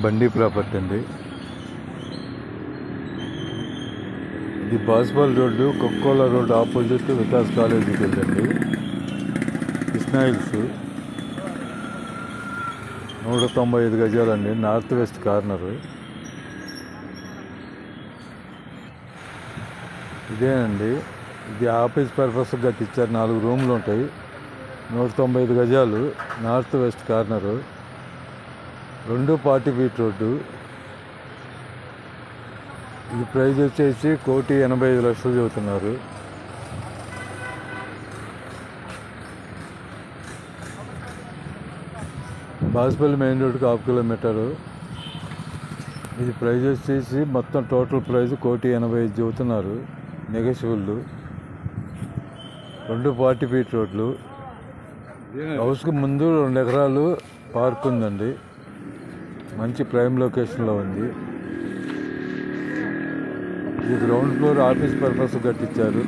బండి ప్రాపర్టీ అండి. ఇది బాస్పల్ రోడ్డు, కొక్కోలా రోడ్డు ఆపోజిట్ వికాస్ కాలేజీకి వెళ్ళండి. కృష్ణా హిల్స్ 195 గజాలండి, నార్త్ వెస్ట్ కార్నర్. ఇదేనండి, ఇది ఆఫీస్ పర్పస్ కట్టించారు. 4 రూమ్లు ఉంటాయి. 195 గజాలు, north west corner, 240 feet road. ఇది ప్రైజ్ వచ్చేసి 1,85,00,000 చెబుతున్నారు. బాస్పల్లి మెయిన్ రోడ్డుకి 1/2 కిలోమీటరు. ఇది ప్రైజ్ వచ్చేసి మొత్తం టోటల్ ప్రైజ్ 1,85,00,000 చెబుతున్నారు. నెగోషియబుల్. 240 ఫీట్ రోడ్లు. హౌస్కి ముందు 2 ఎకరాలు పార్క్ ఉందండి. మంచి ప్రైమ్ లొకేషన్లో ఉంది. ఇది గ్రౌండ్ ఫ్లోర్ ఆఫీస్ పర్పస్ కట్టించారు.